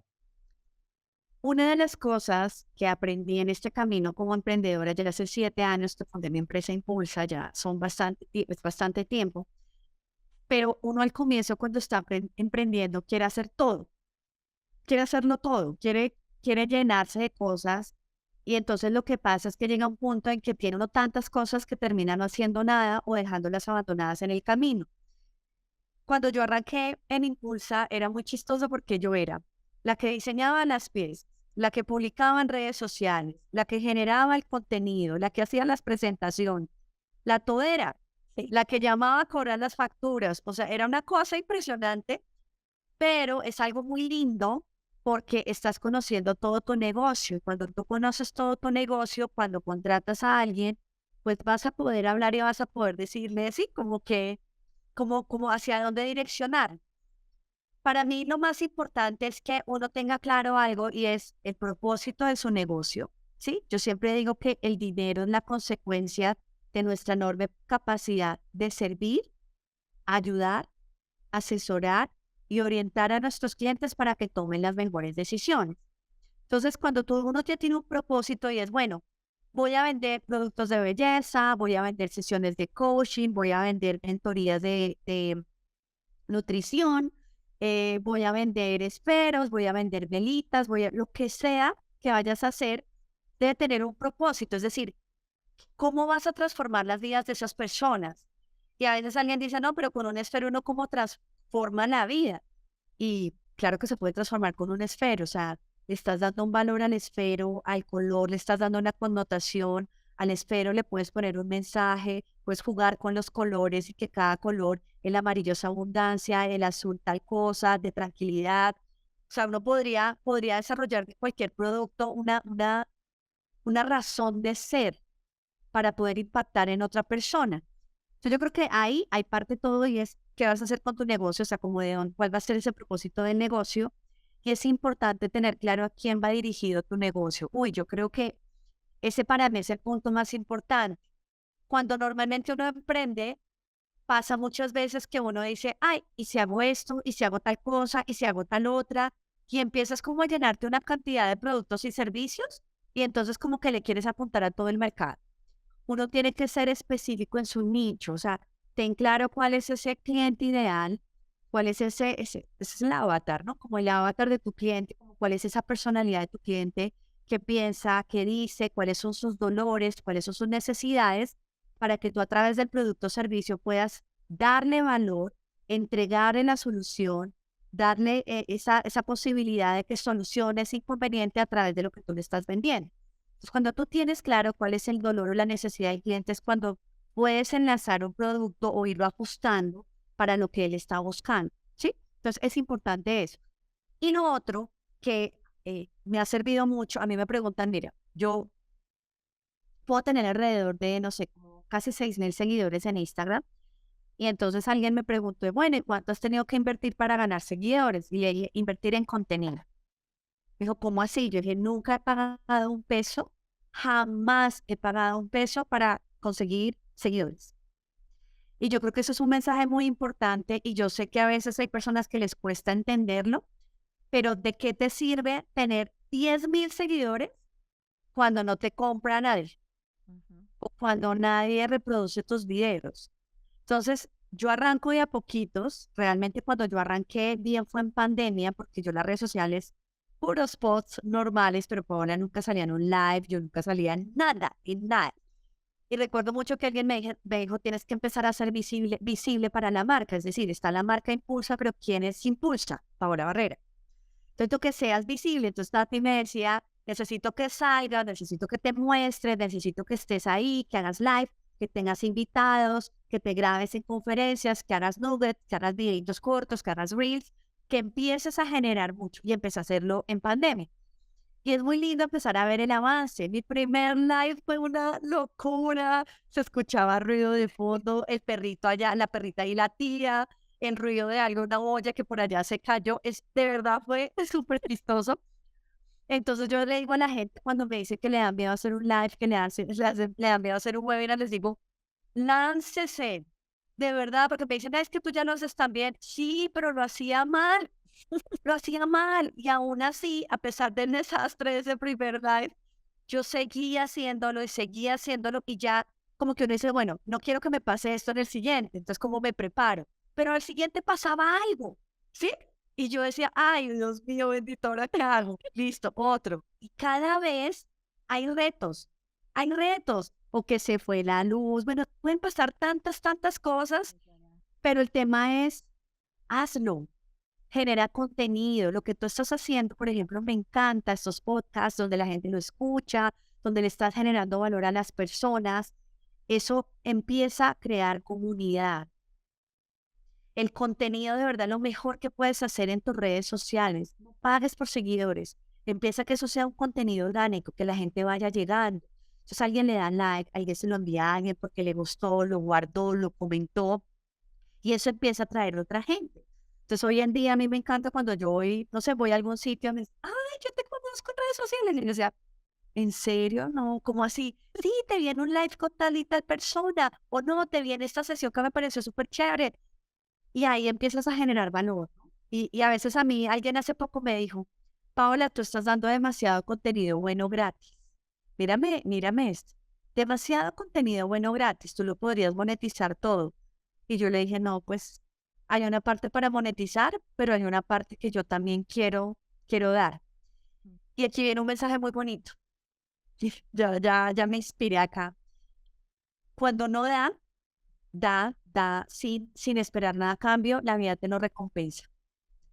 una de las cosas que aprendí en este camino como emprendedora, ya hace 7 años que fundé mi empresa Impulsa, ya es bastante tiempo, pero uno al comienzo cuando está emprendiendo quiere hacer todo, quiere hacerlo todo, quiere llenarse de cosas y entonces lo que pasa es que llega un punto en que tiene uno tantas cosas que termina no haciendo nada o dejándolas abandonadas en el camino. Cuando yo arranqué en Impulsa era muy chistoso porque yo era la que diseñaba las piezas, la que publicaba en redes sociales, la que generaba el contenido, la que hacía las presentaciones, la todera, Sí. la que llamaba a cobrar las facturas. O sea, era una cosa impresionante, pero es algo muy lindo porque estás conociendo todo tu negocio. Y cuando tú conoces todo tu negocio, cuando contratas a alguien, pues vas a poder hablar y vas a poder decirle, sí, como hacia dónde direccionar. Para mí lo más importante es que uno tenga claro algo y es el propósito de su negocio, ¿sí? Yo siempre digo que el dinero es la consecuencia de nuestra enorme capacidad de servir, ayudar, asesorar y orientar a nuestros clientes para que tomen las mejores decisiones. Entonces, cuando uno ya tiene un propósito y es, bueno, voy a vender productos de belleza, voy a vender sesiones de coaching, voy a vender mentorías de nutrición, voy a vender esferos, voy a vender velitas, lo que sea que vayas a hacer, debe tener un propósito, es decir, ¿cómo vas a transformar las vidas de esas personas? Y a veces alguien dice, no, pero con un esfero uno cómo transforma la vida. Y claro que se puede transformar con un esfero, o sea, le estás dando un valor al esfero, al color, le estás dando una connotación, al esfero le puedes poner un mensaje, puedes jugar con los colores y que cada color, el amarillo es abundancia, el azul tal cosa, de tranquilidad. O sea, uno podría desarrollar de cualquier producto una razón de ser para poder impactar en otra persona. Entonces yo creo que ahí hay parte de todo y es qué vas a hacer con tu negocio, o sea, como cuál va a ser ese propósito del negocio. Y es importante tener claro a quién va dirigido tu negocio. Uy, yo creo que ese para mí es el punto más importante. Cuando normalmente uno emprende, pasa muchas veces que uno dice, ay, ¿y si hago esto? ¿Y si hago tal cosa? ¿Y si hago tal otra? Y empiezas como a llenarte una cantidad de productos y servicios y entonces como que le quieres apuntar a todo el mercado. Uno tiene que ser específico en su nicho, o sea, ten claro cuál es ese cliente ideal, cuál es ese es el avatar, ¿no? Como el avatar de tu cliente, como cuál es esa personalidad de tu cliente, qué piensa, qué dice, cuáles son sus dolores, cuáles son sus necesidades, para que tú a través del producto o servicio puedas darle valor, entregarle la solución, darle esa posibilidad de que solucione ese inconveniente a través de lo que tú le estás vendiendo. Entonces, cuando tú tienes claro cuál es el dolor o la necesidad del cliente, es cuando puedes enlazar un producto o irlo ajustando para lo que él está buscando, ¿sí? Entonces, es importante eso. Y lo otro que me ha servido mucho, a mí me preguntan, mira, yo puedo tener alrededor de, no sé, como casi 6,000 seguidores en Instagram. Y entonces alguien me preguntó, bueno, ¿y cuánto has tenido que invertir para ganar seguidores? Y le dije, invertir en contenido. Me dijo, ¿cómo así? Yo dije, nunca he pagado un peso, jamás he pagado un peso para conseguir seguidores. Y yo creo que eso es un mensaje muy importante y yo sé que a veces hay personas que les cuesta entenderlo, pero ¿de qué te sirve tener 10,000 seguidores cuando no te compra nadie Ujú. o cuando nadie reproduce tus videos? Entonces, yo arranco de a poquitos. Realmente cuando yo arranqué bien fue en pandemia, porque yo las redes sociales, puros posts normales, pero por ahora nunca salía en un live, yo nunca salía en nada. Y recuerdo mucho que alguien me dijo, tienes que empezar a ser visible para la marca. Es decir, está la marca Impulsa, pero ¿quién es Impulsa? Paola Barrera. Entonces, tú que seas visible. Entonces, Tati me decía, necesito que salgas, necesito que te muestres, necesito que estés ahí, que hagas live, que tengas invitados, que te grabes en conferencias, que hagas nuggets, que hagas videitos cortos, que hagas reels, que empieces a generar mucho. Y empecé a hacerlo en pandemia. Y es muy lindo empezar a ver el avance. Mi primer live fue una locura. Se escuchaba ruido de fondo, el perrito allá, la perrita y la tía, el ruido de algo, una olla que por allá se cayó. De verdad fue súper chistoso. Entonces yo le digo a la gente cuando me dice que le dan miedo hacer un live, que le dan miedo hacer un webinar, les digo, láncese. De verdad, porque me dicen, es que tú ya lo haces tan bien. Sí, pero lo hacía mal. Lo hacía mal y aún así, a pesar del desastre de ese primer live, yo seguía haciéndolo y ya como que uno dice, bueno, no quiero que me pase esto en el siguiente, entonces como me preparo, pero al siguiente pasaba algo, ¿sí? Y yo decía, ay, Dios mío, bendito, ¿ahora qué hago? Listo, otro. Y cada vez hay retos, o que se fue la luz, bueno, pueden pasar tantas cosas, pero el tema es, hazlo, genera contenido. Lo que tú estás haciendo, por ejemplo, me encanta estos podcasts donde la gente lo escucha, donde le estás generando valor a las personas. Eso empieza a crear comunidad. El contenido de verdad lo mejor que puedes hacer en tus redes sociales. No pagues por seguidores. Empieza que eso sea un contenido orgánico, que la gente vaya llegando. Entonces alguien le da like, alguien se lo envía a alguien porque le gustó, lo guardó, lo comentó y eso empieza a atraer a otra gente. Entonces, hoy en día a mí me encanta cuando yo voy, no sé, voy a algún sitio, me dicen, ay, yo te conozco en redes sociales. Y yo decía, ¿en serio? No, ¿cómo así? Sí, te vi en un live con tal y tal persona, o no, te vi en esta sesión que me pareció súper chévere. Y ahí empiezas a generar valor, ¿no? Y a veces a mí, alguien hace poco me dijo, Paola, tú estás dando demasiado contenido bueno gratis. mírame esto. Demasiado contenido bueno gratis, tú lo podrías monetizar todo. Y yo le dije, no, pues hay una parte para monetizar, pero hay una parte que yo también quiero dar. Y aquí viene un mensaje muy bonito. Ya me inspiré acá. Cuando no da sin esperar nada a cambio, la vida te lo recompensa.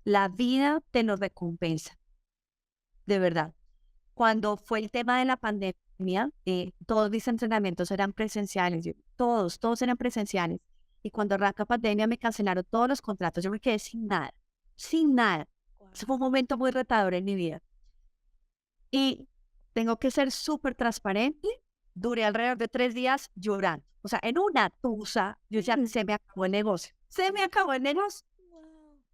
La vida te lo recompensa, de verdad. Cuando fue el tema de la pandemia, todos mis entrenamientos eran presenciales, todos eran presenciales. Y cuando arranca pandemia me cancelaron todos los contratos, yo me quedé sin nada, sin nada. Ese fue un momento muy retador en mi vida. Y tengo que ser súper transparente, duré alrededor de 3 días llorando. O sea, en una tusa, yo ya se me acabó el negocio, se me acabó el negocio.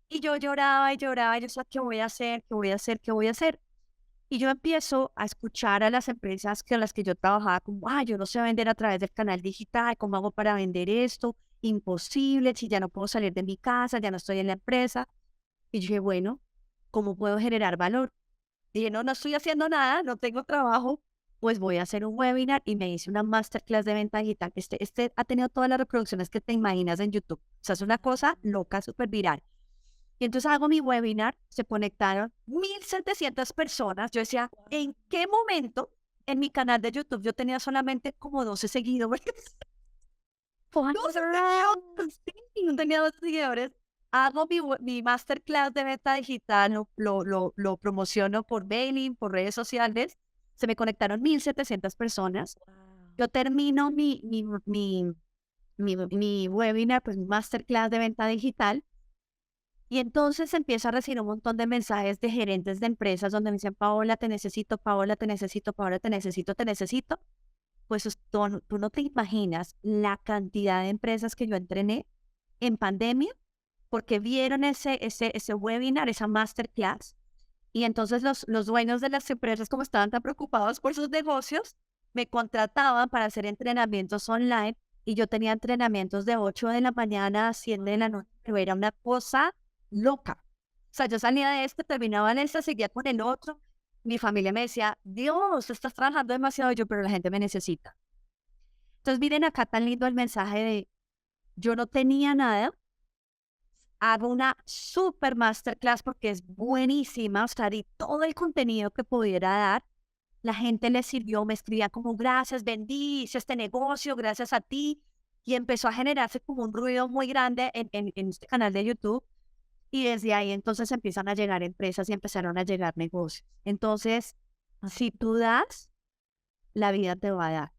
Y yo lloraba y lloraba, y yo decía, ¿qué voy a hacer? ¿Qué voy a hacer? ¿Qué voy a hacer? Y yo empiezo a escuchar a las empresas con las que yo trabajaba, como, yo no sé vender a través del canal digital, ¿cómo hago para vender esto? Imposible, si ya no puedo salir de mi casa, ya no estoy en la empresa. Y yo dije, bueno, ¿cómo puedo generar valor? Dije, no estoy haciendo nada, no tengo trabajo, pues voy a hacer un webinar y me hice una masterclass de venta digital. Este ha tenido todas las reproducciones que te imaginas en YouTube. O sea, es una cosa loca, súper viral. Y entonces hago mi webinar, se conectaron 1.700 personas. Yo decía, ¿en qué momento en mi canal de YouTube yo tenía solamente como 12 seguidores? 12 seguidores, sí, no tenía 12 seguidores. Hago mi masterclass de venta digital, lo promociono por mailing, por redes sociales. Se me conectaron 1.700 personas. Yo termino mi webinar, pues mi masterclass de venta digital. Y entonces empiezo a recibir un montón de mensajes de gerentes de empresas donde me dicen, Paola, te necesito, Paola, te necesito, Paola, te necesito, te necesito. Pues tú no te imaginas la cantidad de empresas que yo entrené en pandemia porque vieron ese webinar, esa masterclass. Y entonces los dueños de las empresas, como estaban tan preocupados por sus negocios, me contrataban para hacer entrenamientos online y yo tenía entrenamientos de 8 de la mañana a 7 de la noche, pero era una cosa loca. O sea, yo salía de este, terminaba en esta, seguía con el otro. Mi familia me decía, Dios, estás trabajando demasiado, yo, pero la gente me necesita. Entonces, miren acá tan lindo el mensaje de, yo no tenía nada, hago una super masterclass porque es buenísima, o sea, di todo el contenido que pudiera dar. La gente le sirvió, me escribía como, gracias, vendí, hice este negocio, gracias a ti. Y empezó a generarse como un ruido muy grande en este canal de YouTube. Y desde ahí entonces empiezan a llegar empresas y empezaron a llegar negocios. Entonces, si tú das, la vida te va a dar.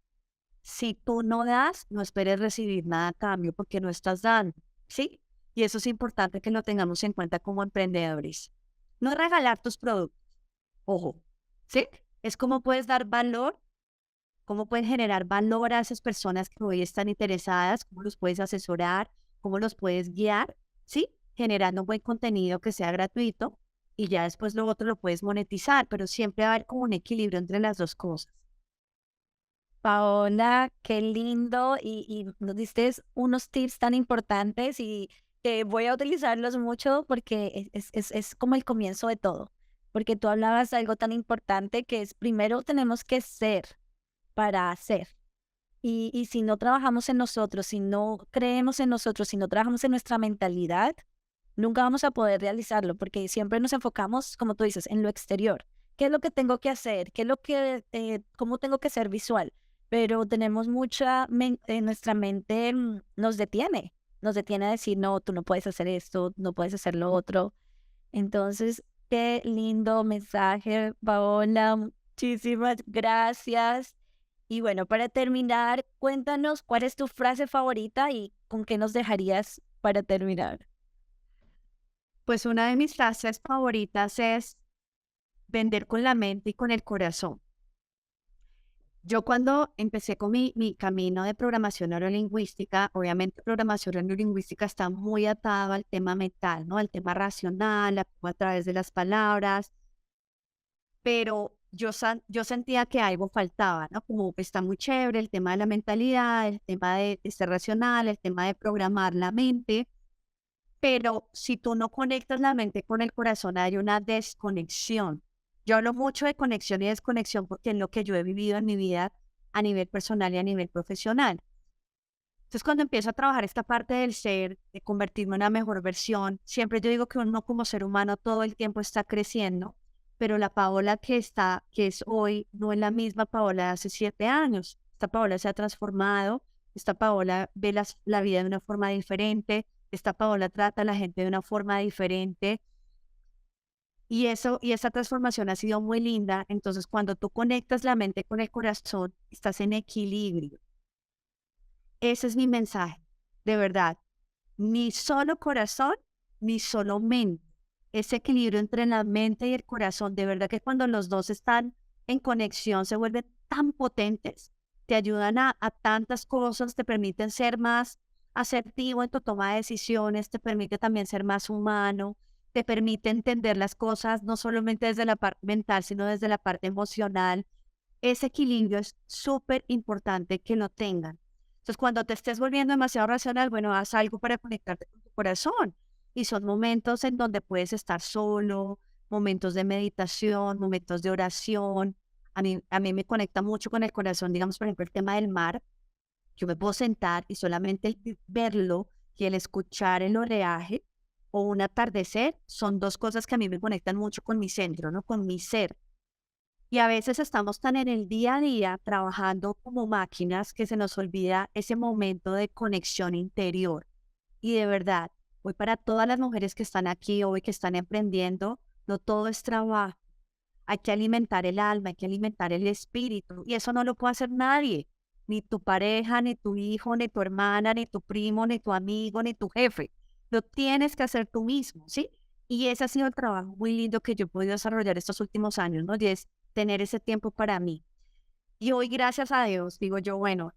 Si tú no das, no esperes recibir nada a cambio porque no estás dando, ¿sí? Y eso es importante que lo tengamos en cuenta como emprendedores. No regalar tus productos, ojo, ¿sí? Es cómo puedes dar valor, cómo puedes generar valor a esas personas que hoy están interesadas, cómo los puedes asesorar, cómo los puedes guiar, ¿sí? Generando un buen contenido que sea gratuito y ya después lo otro lo puedes monetizar, pero siempre va a haber como un equilibrio entre las dos cosas. Paola, qué lindo y nos diste unos tips tan importantes y voy a utilizarlos mucho porque es como el comienzo de todo, porque tú hablabas de algo tan importante que es primero tenemos que ser para hacer. Y si no trabajamos en nosotros, si no creemos en nosotros, si no trabajamos en nuestra mentalidad, nunca vamos a poder realizarlo porque siempre nos enfocamos, como tú dices, en lo exterior. ¿Qué es lo que tengo que hacer? ¿Qué es lo que, cómo tengo que ser visual? Pero tenemos nuestra mente nos detiene a decir, no, tú no puedes hacer esto, no puedes hacer lo otro. Entonces, qué lindo mensaje, Paola. Muchísimas gracias. Y bueno, para terminar, cuéntanos cuál es tu frase favorita y con qué nos dejarías para terminar. Pues una de mis frases favoritas es vender con la mente y con el corazón. Yo cuando empecé con mi camino de programación neurolingüística, obviamente programación neurolingüística está muy atada al tema mental, ¿no? Al tema racional, a través de las palabras, pero yo sentía que algo faltaba, ¿no? Como que está muy chévere el tema de la mentalidad, el tema de ser racional, el tema de programar la mente, pero si tú no conectas la mente con el corazón, hay una desconexión. Yo hablo mucho de conexión y desconexión porque es lo que yo he vivido en mi vida a nivel personal y a nivel profesional. Entonces, cuando empiezo a trabajar esta parte del ser, de convertirme en una mejor versión, siempre yo digo que uno como ser humano todo el tiempo está creciendo, pero la Paola que es hoy, no es la misma Paola de hace 7 años. Esta Paola se ha transformado, esta Paola ve la vida de una forma diferente, esta Paola trata a la gente de una forma diferente, y esa transformación ha sido muy linda. Entonces, cuando tú conectas la mente con el corazón, estás en equilibrio. Ese es mi mensaje, de verdad. Ni solo corazón, ni solo mente. Ese equilibrio entre la mente y el corazón, de verdad que cuando los dos están en conexión se vuelven tan potentes, te ayudan a tantas cosas, te permiten ser más asertivo en tu toma de decisiones, te permite también ser más humano, te permite entender las cosas no solamente desde la parte mental, sino desde la parte emocional. Ese equilibrio es súper importante que lo tengan. Entonces, cuando te estés volviendo demasiado racional, bueno, haz algo para conectarte con tu corazón. Y son momentos en donde puedes estar solo, momentos de meditación, momentos de oración. A mí me conecta mucho con el corazón, digamos, por ejemplo, el tema del mar. Yo me puedo sentar y solamente el verlo y el escuchar el oleaje o un atardecer son dos cosas que a mí me conectan mucho con mi centro, ¿no? Con mi ser. Y a veces estamos tan en el día a día trabajando como máquinas que se nos olvida ese momento de conexión interior. Y de verdad, hoy para todas las mujeres que están aquí hoy, que están emprendiendo, no todo es trabajo. Hay que alimentar el alma, hay que alimentar el espíritu. Y eso no lo puede hacer nadie. Ni tu pareja, ni tu hijo, ni tu hermana, ni tu primo, ni tu amigo, ni tu jefe. Lo tienes que hacer tú mismo, ¿sí? Y ese ha sido el trabajo muy lindo que yo he podido desarrollar estos últimos años, ¿no? Y es tener ese tiempo para mí. Y hoy, gracias a Dios, digo yo, bueno,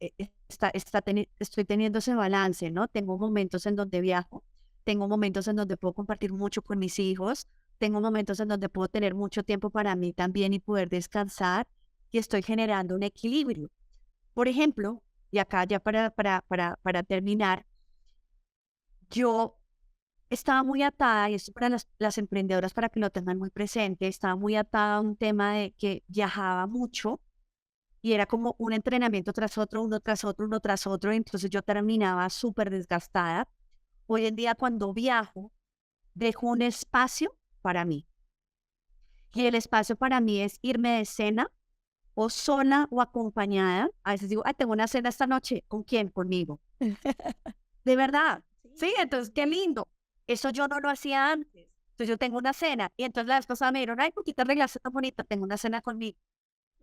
estoy teniendo ese balance, ¿no? Tengo momentos en donde viajo, tengo momentos en donde puedo compartir mucho con mis hijos, tengo momentos en donde puedo tener mucho tiempo para mí también y poder descansar, y estoy generando un equilibrio. Por ejemplo, y acá ya para terminar, yo estaba muy atada, y esto para las emprendedoras para que lo tengan muy presente, estaba muy atada a un tema de que viajaba mucho y era como un entrenamiento tras otro, uno tras otro, uno tras otro, y entonces yo terminaba súper desgastada. Hoy en día cuando viajo, dejo un espacio para mí. Y el espacio para mí es irme de cena o sola o acompañada. A veces digo, ay, tengo una cena esta noche. ¿Con quién? Conmigo. De verdad. Sí, entonces qué lindo. Eso yo no lo hacía antes. Entonces yo tengo una cena y entonces la vez pasada me dijeron, ay, ¿por qué te arreglaste tan bonita? Tengo una cena conmigo.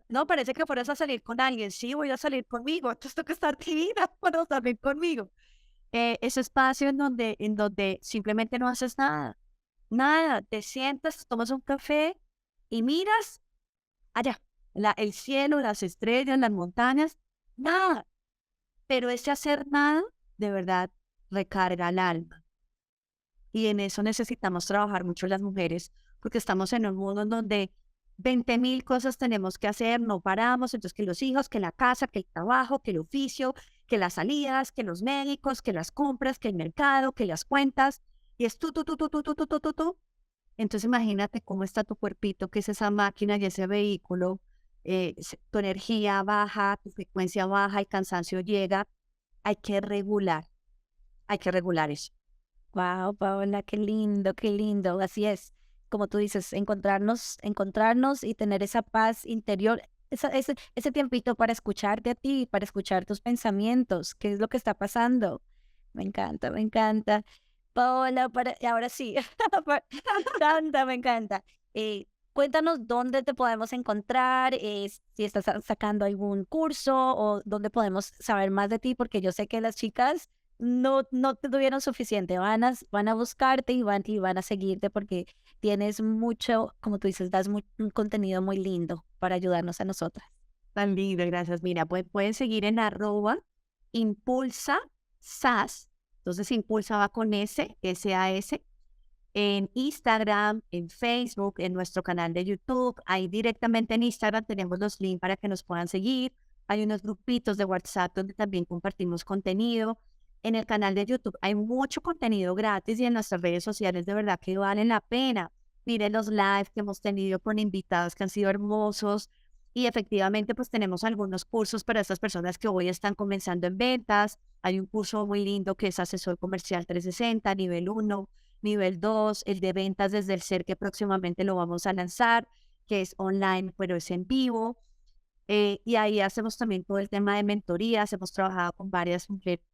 No, parece que fueras a salir con alguien. Sí, voy a salir conmigo. Entonces tengo que estar divina para salir conmigo. Ese espacio en donde simplemente no haces nada. Nada. Te sientas, tomas un café y miras allá. El cielo, las estrellas, las montañas. Nada. Pero ese hacer nada, de verdad, recarga el alma. Y en eso necesitamos trabajar mucho las mujeres, porque estamos en un mundo en donde 20.000 cosas tenemos que hacer, no paramos, entonces que los hijos, que la casa, que el trabajo, que el oficio, que las salidas, que los médicos, que las compras, que el mercado, que las cuentas, y es tú. Entonces imagínate cómo está tu cuerpito, que es esa máquina y ese vehículo, tu energía baja, tu frecuencia baja, el cansancio llega, hay que hay que regular eso. Wow, Paola, qué lindo, qué lindo. Así es, como tú dices, encontrarnos y tener esa paz interior, ese tiempito para escucharte a ti, para escuchar tus pensamientos, qué es lo que está pasando. Me encanta, me encanta. Paola, y ahora sí, me encanta, me encanta. Cuéntanos dónde te podemos encontrar, si estás sacando algún curso o dónde podemos saber más de ti, porque yo sé que las chicas no te tuvieron suficiente, van a buscarte y van a seguirte porque tienes mucho, como tú dices, un contenido muy lindo para ayudarnos a nosotras. Tan lindo, gracias. Mira, pueden seguir en @impulsa SAS. Entonces, impulsa va con SAS, en Instagram, en Facebook, en nuestro canal de YouTube. Ahí directamente en Instagram tenemos los links para que nos puedan seguir. Hay unos grupitos de WhatsApp donde también compartimos contenido. En el canal de YouTube hay mucho contenido gratis y en nuestras redes sociales de verdad que valen la pena. miren los lives que hemos tenido con invitados que han sido hermosos. Y efectivamente, pues tenemos algunos cursos para estas personas que hoy están comenzando en ventas. Hay un curso muy lindo que es Asesor Comercial 360, nivel 1, nivel 2, el de ventas desde el ser, que próximamente lo vamos a lanzar, que es online, pero es en vivo. Y ahí hacemos también todo el tema de mentorías. Hemos trabajado con varias mujeres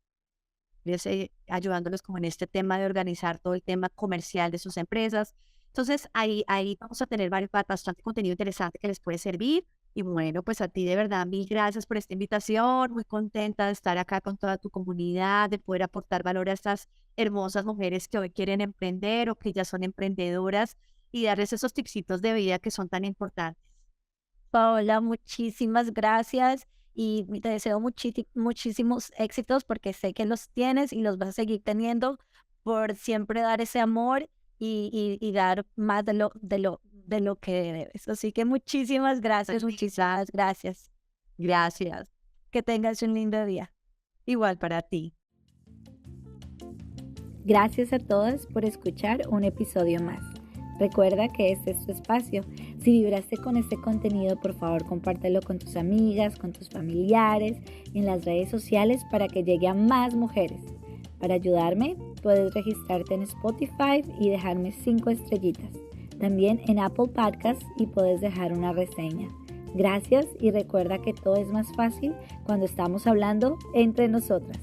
ayudándolos como en este tema de organizar todo el tema comercial de sus empresas. Entonces, ahí vamos a tener bastante contenido interesante que les puede servir. Y bueno, pues a ti de verdad, mil gracias por esta invitación. Muy contenta de estar acá con toda tu comunidad, de poder aportar valor a estas hermosas mujeres que hoy quieren emprender o que ya son emprendedoras y darles esos tipsitos de vida que son tan importantes. Paola, muchísimas gracias y te deseo muchísimos éxitos porque sé que los tienes y los vas a seguir teniendo por siempre dar ese amor y dar más de lo que debes. Así que muchísimas gracias, muchísimas gracias. Gracias. Que tengas un lindo día. Igual para ti. Gracias a todas por escuchar un episodio más. Recuerda que este es tu espacio. Si vibraste con este contenido, por favor compártelo con tus amigas, con tus familiares, en las redes sociales para que llegue a más mujeres. Para ayudarme, puedes registrarte en Spotify y dejarme 5 estrellitas. También en Apple Podcasts y puedes dejar una reseña. Gracias y recuerda que todo es más fácil cuando estamos hablando entre nosotras.